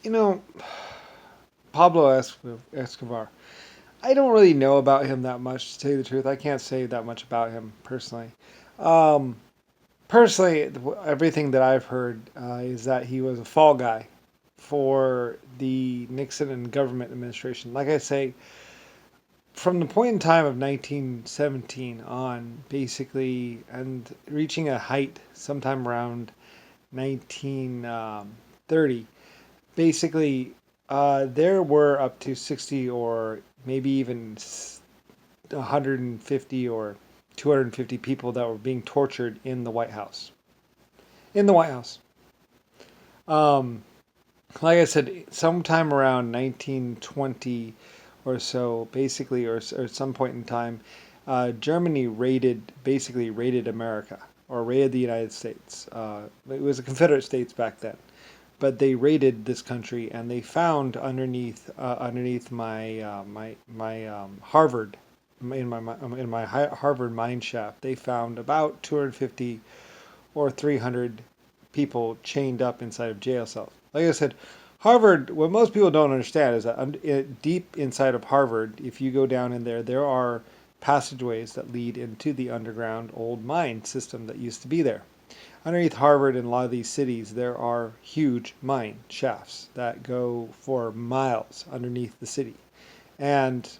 You know, Pablo Escobar. I don't really know about him that much, to tell you the truth. I can't say that much about him personally. Um, Personally, everything that I've heard is that he was a fall guy for the Nixon and government administration. Like I say, from the point in time of 1917 on, basically, and reaching a height sometime around 1930, basically, there were up to 60 or maybe even 150 or 250 people that were being tortured in the White House. In the White House. Um, like I said, sometime around 1920 or so, basically, or at some point in time, Germany basically raided America or raided the United States. It was the Confederate States back then, but they raided this country and they found underneath my Harvard in my Harvard mine shaft, they found about 250 or 300 people chained up inside of jail cells. Like I said, Harvard, what most people don't understand is that deep inside of Harvard, if you go down in there, there are passageways that lead into the underground old mine system that used to be there. Underneath Harvard and a lot of these cities, there are huge mine shafts that go for miles underneath the city, and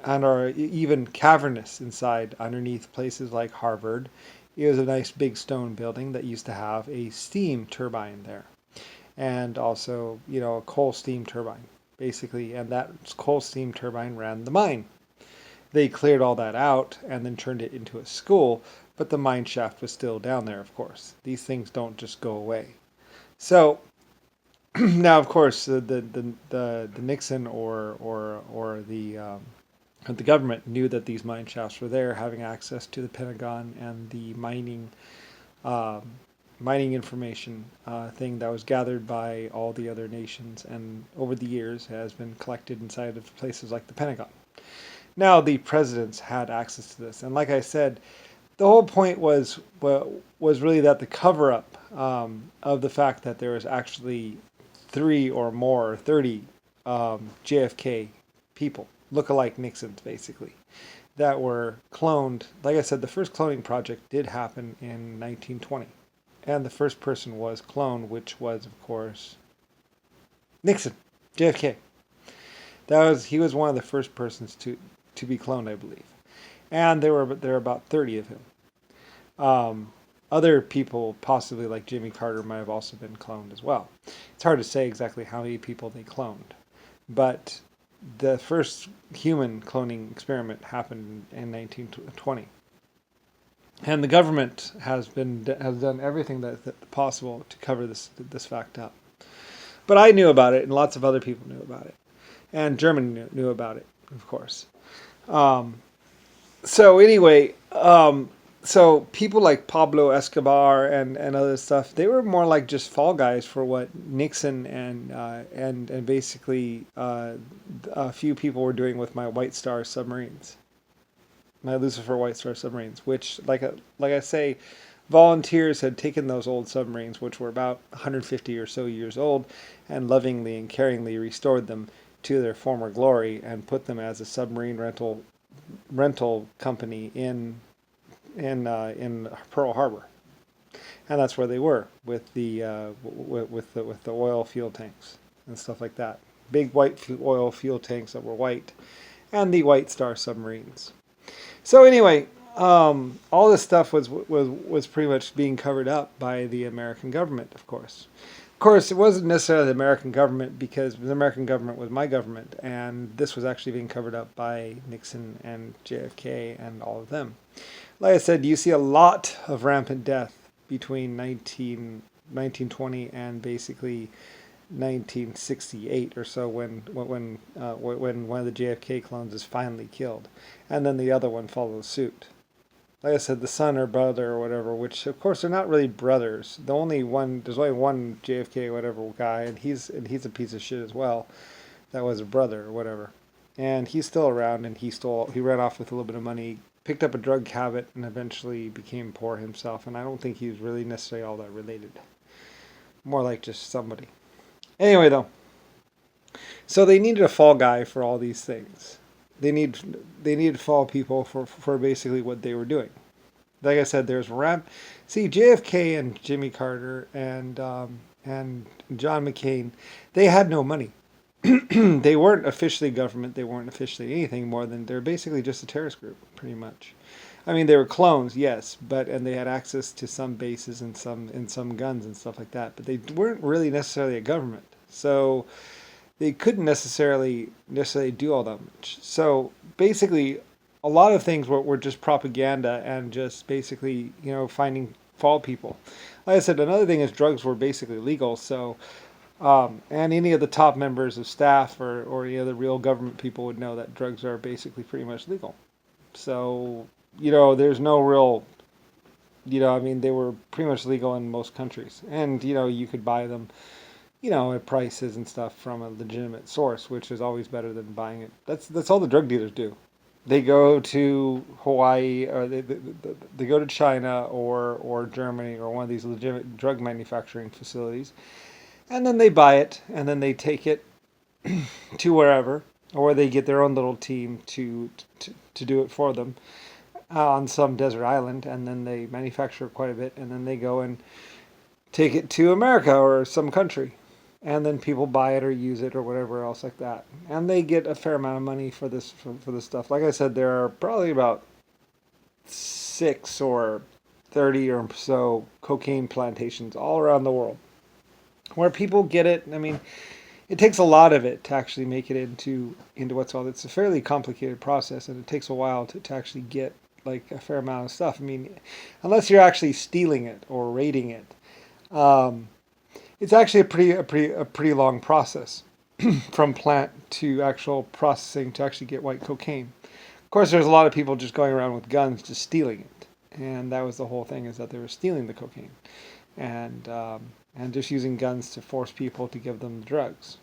are even cavernous inside underneath places like Harvard. It was a nice big stone building that used to have a steam turbine there, and also, a coal steam turbine, basically, and that coal steam turbine ran the mine. They cleared all that out and then turned it into a school, but the mine shaft was still down there, of course. These things don't just go away. So now, of course, the Nixon or the government knew that these mine shafts were there, having access to the Pentagon and the um, mining information thing that was gathered by all the other nations and over the years has been collected inside of places like the Pentagon. Now the presidents had access to this, and like I said, the whole point was really that the cover up of the fact that there was actually three or more, 30 JFK people, look-alike Nixons, basically, that were cloned. Like I said, the first cloning project did happen in 1920, and the first person was cloned, which was, of course, Nixon, JFK. He was one of the first persons to be cloned, I believe, and there were about 30 of him. Um, Other people, possibly like Jimmy Carter, might have also been cloned as well. It's hard to say exactly how many people they cloned, but the first human cloning experiment happened in 1920, and the government has done everything that possible to cover this fact up. But I knew about it, and lots of other people knew about it, and Germany knew about it, of course. Um, so anyway, so people like Pablo Escobar and other stuff, they were more like just fall guys for what Nixon and basically a few people were doing with my White Star submarines, my Lucifer White Star submarines, which like I say, volunteers had taken those old submarines, which were about 150 or so years old, and lovingly and caringly restored them to their former glory and put them as a submarine rental company in Pearl Harbor, and that's where they were with the oil fuel tanks and stuff like that. Big white oil fuel tanks that were white, and the White Star submarines. So anyway, all this stuff was pretty much being covered up by the American government, of course. Of course, it wasn't necessarily the American government because the American government was my government, and this was actually being covered up by Nixon and JFK and all of them. Like I said, you see a lot of rampant death between 1920 and basically 1968 or so when one of the JFK clones is finally killed, and then the other one follows suit. Like I said, the son or brother or whatever, which of course they're not really brothers. There's only one JFK whatever guy, and he's a piece of shit as well. That was a brother or whatever, and he's still around, and he ran off with a little bit of money, picked up a drug habit, and eventually became poor himself. And I don't think he's really necessarily all that related. more like just somebody. Anyway, though, so they needed a fall guy for all these things. They need they needed fall people for basically what they were doing. Like I said, there's Ram. See, JFK and Jimmy Carter and John McCain, they had no money. They weren't officially government. They weren't officially anything more than they're basically just a terrorist group, pretty much. I mean, they were clones, yes, but and they had access to some bases and some guns and stuff like that. But they weren't really necessarily a government, so they couldn't necessarily do all that much. So basically, a lot of things were just propaganda and just basically finding fall people. Like I said, another thing is drugs were basically legal. So and any of the top members of staff or any of the real government people would know that drugs are basically pretty much legal. So, there's no real, I mean, they were pretty much legal in most countries. And, you could buy them, at prices and stuff from a legitimate source, which is always better than buying it. That's all the drug dealers do. They go to Hawaii or they go to China or Germany or one of these legitimate drug manufacturing facilities, and then they buy it and then they take it to wherever, or they get their own little team to do it for them on some desert island, and then they manufacture quite a bit, and then they go and take it to America or some country, and then people buy it or use it or whatever else like that, and they get a fair amount of money for this stuff. Like I said, there are probably about 6 or 30 or so cocaine plantations all around the world where people get it. I mean, it takes a lot of it to actually make it into what's called. It's a fairly complicated process, and it takes a while to actually get like a fair amount of stuff. I mean, unless you're actually stealing it or raiding it, um, it's actually a pretty long process from plant to actual processing to actually get white cocaine. Of course, there's a lot of people just going around with guns just stealing it, and that was the whole thing, is that they were stealing the cocaine and and just using guns to force people to give them the drugs.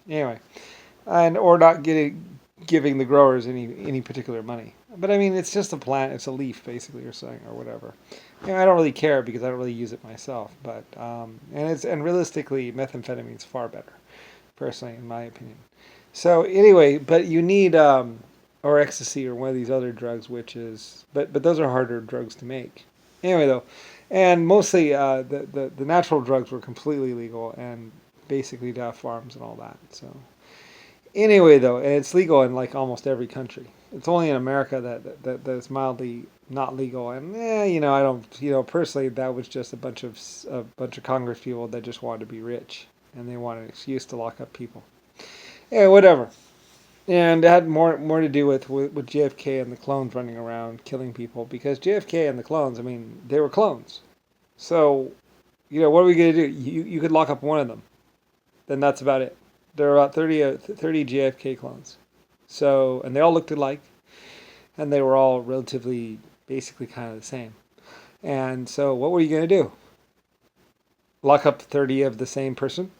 Anyway, and or not giving the growers any particular money. But I mean, it's just a plant; it's a leaf, basically, or something, or whatever. I don't really care because I don't really use it myself. But and realistically, methamphetamine's far better, personally, in my opinion. So anyway, but you need or ecstasy or one of these other drugs, which is but those are harder drugs to make. Anyway, though, and mostly the natural drugs were completely legal and basically to have farms and all that. So anyway, though, and it's legal in like almost every country. It's only in America that it's mildly not legal. And I don't, personally, that was just a bunch of Congress people that just wanted to be rich and they wanted an excuse to lock up people. Yeah, whatever. And it had more to do with JFK and the clones running around killing people, because JFK and the clones, I mean, they were clones. So, what are we going to do? You could lock up one of them. Then that's about it. There are about 30 JFK clones. So, and they all looked alike, and they were all relatively, basically kind of the same. And so, what were you going to do? Lock up 30 of the same person?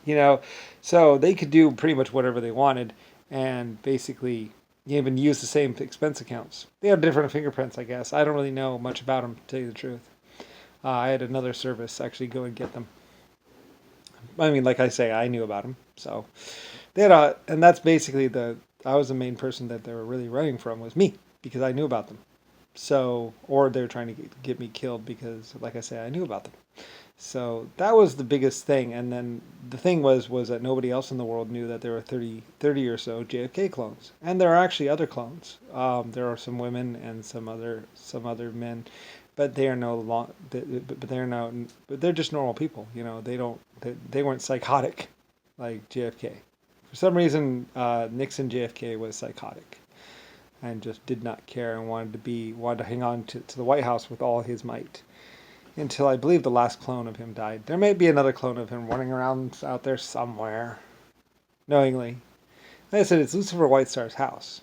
you know, so they could do pretty much whatever they wanted, and basically even use the same expense accounts. They have different fingerprints, I guess. I don't really know much about them, to tell you the truth. I had another service actually go and get them. I mean, like I say, I knew about them, so they had and that's basically I was the main person that they were really running from, was me, because I knew about them. So, or they were trying to get me killed because, like I say, I knew about them. So that was the biggest thing. And then the thing was that nobody else in the world knew that there were 30 or so JFK clones, and there are actually other clones. There are some women and some other men, but they are no long. But they're no. But they're just normal people. They weren't psychotic like JFK. For some reason, Nixon JFK was psychotic and just did not care and wanted to hang on to the White House with all his might, until I believe the last clone of him died. There may be another clone of him running around out there somewhere, knowingly. Like I said, it's Lucifer Whitestar's house,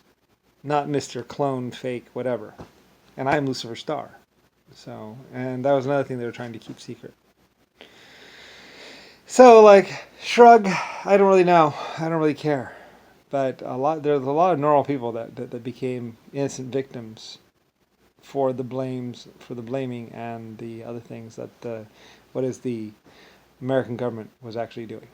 not Mr. Clone, fake, whatever. And I'm Lucifer Star. So, and that was another thing they were trying to keep secret. So, like, shrug, I don't really know. I don't really care. But there's a lot of normal people that became innocent victims for the blaming and the other things that what is the American government was actually doing.